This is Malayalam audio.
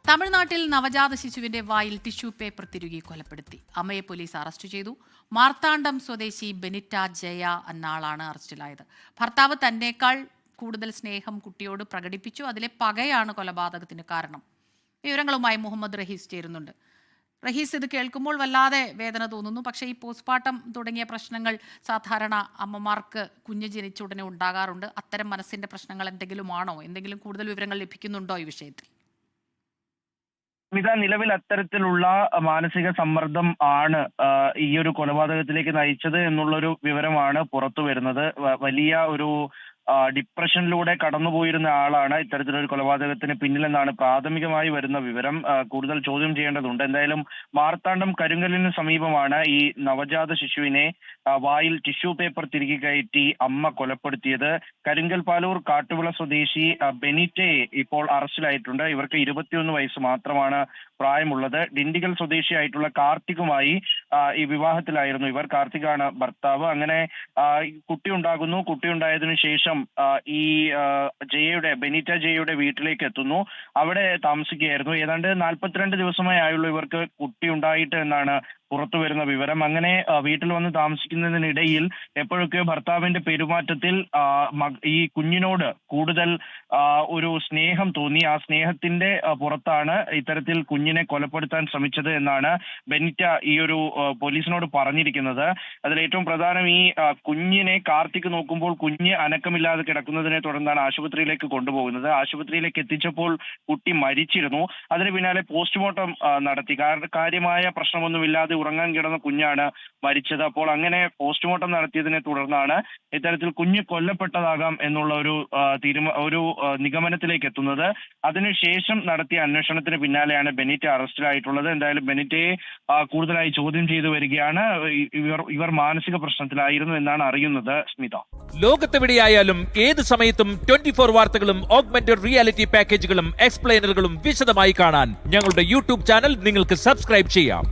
തമിഴ്നാട്ടിൽ നവജാത ശിശുവിന്റെ വായിൽ ടിഷ്യൂ പേപ്പർ തിരുകി കൊലപ്പെടുത്തി. അമ്മയെ പോലീസ് അറസ്റ്റ് ചെയ്തു. മാർത്താണ്ഡം സ്വദേശി ബെനിറ്റ ജയ എന്ന ആളാണ് അറസ്റ്റിലായത്. ഭർത്താവ് തന്നേക്കാൾ കൂടുതൽ സ്നേഹം കുട്ടിയോട് പ്രകടിപ്പിച്ചു. അതിലെ പകയാണ് കൊലപാതകത്തിന് കാരണം. വിവരങ്ങളുമായി മുഹമ്മദ് റഹീസ് ചേരുന്നുണ്ട്. റഹീസ്, ഇത് കേൾക്കുമ്പോൾ വല്ലാതെ വേദന തോന്നുന്നു. പക്ഷേ ഈ പോസ്റ്റ്മോർട്ടം തുടങ്ങിയ പ്രശ്നങ്ങൾ സാധാരണ അമ്മമാർക്ക് കുഞ്ഞ് ജനിച്ച ഉടനെ ഉണ്ടാകാറുണ്ട്. അത്തരം മനസ്സിന്റെ പ്രശ്നങ്ങൾ എന്തെങ്കിലും ആണോ? എന്തെങ്കിലും കൂടുതൽ വിവരങ്ങൾ ലഭിക്കുന്നുണ്ടോ ഈ വിഷയത്തിൽ? നിലവിൽ അത്തരത്തിലുള്ള മാനസിക സമ്മർദ്ദം ആണ് ഈ ഒരു കൊലപാതകത്തിലേക്ക് നയിച്ചത് എന്നുള്ളൊരു വിവരമാണ് പുറത്തു വരുന്നത്. വലിയ ഒരു ഡിപ്രഷനിലൂടെ കടന്നുപോയിരുന്ന ആളാണ് ഇത്തരത്തിലൊരു കൊലപാതകത്തിന് പിന്നിലെന്നാണ് പ്രാഥമികമായി വരുന്ന വിവരം. കൂടുതൽ ചോദ്യം ചെയ്യേണ്ടതുണ്ട്. എന്തായാലും മാർത്താണ്ഡം കരിങ്കലിന് സമീപമാണ് ഈ നവജാത ശിശുവിനെ വായിൽ ടിഷ്യൂ പേപ്പർ തിരികെ കയറ്റി അമ്മ കൊലപ്പെടുത്തിയത്. കരിങ്കൽ പാലൂർ കാട്ടുവിള സ്വദേശി ബെനിറ്റയെ ഇപ്പോൾ അറസ്റ്റിലായിട്ടുണ്ട്. ഇവർക്ക് 21 വയസ്സ് മാത്രമാണ് പ്രായമുള്ളത്. ഡിണ്ടിഗൽ സ്വദേശിയായിട്ടുള്ള കാർത്തികുമായി ഈ വിവാഹത്തിലായിരുന്നു ഇവർ. കാർത്തികാണ് ഭർത്താവ്. അങ്ങനെ കുട്ടി ഉണ്ടാകുന്നു. കുട്ടി ഉണ്ടായതിനു ശേഷം ഈ ബെനിറ്റ ജയയുടെ വീട്ടിലേക്ക് എത്തുന്നു. അവിടെ താമസിക്കുകയായിരുന്നു. ഏതാണ്ട് 42 ദിവസമേ ആയുള്ളൂ ഇവർക്ക് കുട്ടി ഉണ്ടായിട്ട് എന്നാണ് പുറത്തു വരുന്ന വിവരം. അങ്ങനെ വീട്ടിൽ വന്ന് താമസിക്കുന്നതിനിടയിൽ എപ്പോഴൊക്കെയോ ഭർത്താവിന്റെ പെരുമാറ്റത്തിൽ ഈ കുഞ്ഞിനോട് കൂടുതൽ ഒരു സ്നേഹം തോന്നി. ആ സ്നേഹത്തിന്റെ പുറത്താണ് ഇത്തരത്തിൽ കുഞ്ഞിനെ കൊലപ്പെടുത്താൻ ശ്രമിച്ചത് എന്നാണ് ബെനിറ്റ ഈ ഒരു പോലീസിനോട് പറഞ്ഞിരിക്കുന്നത്. അതിൽ ഏറ്റവും പ്രധാനം ഈ കുഞ്ഞിനെ കാർത്തിക് നോക്കുമ്പോൾ കുഞ്ഞ് അനക്കമില്ലാതെ കിടക്കുന്നതിനെ തുടർന്നാണ് ആശുപത്രിയിലേക്ക് കൊണ്ടുപോകുന്നത്. ആശുപത്രിയിലേക്ക് എത്തിച്ചപ്പോൾ കുട്ടി മരിച്ചിരുന്നു. അതിന് പിന്നാലെ പോസ്റ്റ്മോർട്ടം നടത്തി. കാര്യമായ പ്രശ്നമൊന്നുമില്ലാതെ ഉറങ്ങാൻ കിടന്ന കുഞ്ഞാണ് മരിച്ചത്. അപ്പോൾ അങ്ങനെ പോസ്റ്റ്മോർട്ടം നടത്തിയതിനെ തുടർന്നാണ് ഇത്തരത്തിൽ കുഞ്ഞ് കൊല്ലപ്പെട്ടതാകാം എന്നുള്ള ഒരു നിഗമനത്തിലേക്ക് എത്തുന്നത്. അതിനുശേഷം നടത്തിയ അന്വേഷണത്തിന് പിന്നാലെയാണ് ബെനിറ്റ അറസ്റ്റിലായിട്ടുള്ളത്. എന്തായാലും ബെനിറ്റയെ കൂടുതലായി ചോദ്യം ചെയ്തു വരികയാണ്. ഇവർ മാനസിക പ്രശ്നത്തിലായിരുന്നു എന്നാണ് അറിയുന്നത്. സ്മിത, ലോകത്തെവിടെയായാലും ഏത് സമയത്തും 24 വാർത്തകളും ഓഗ്മെന്റഡ് റിയാലിറ്റി പാക്കേജുകളും എക്സ്പ്ലെയിനറുകളും വിശദമായി കാണാൻ ഞങ്ങളുടെ യൂട്യൂബ് ചാനൽ നിങ്ങൾക്ക് സബ്സ്ക്രൈബ് ചെയ്യാം.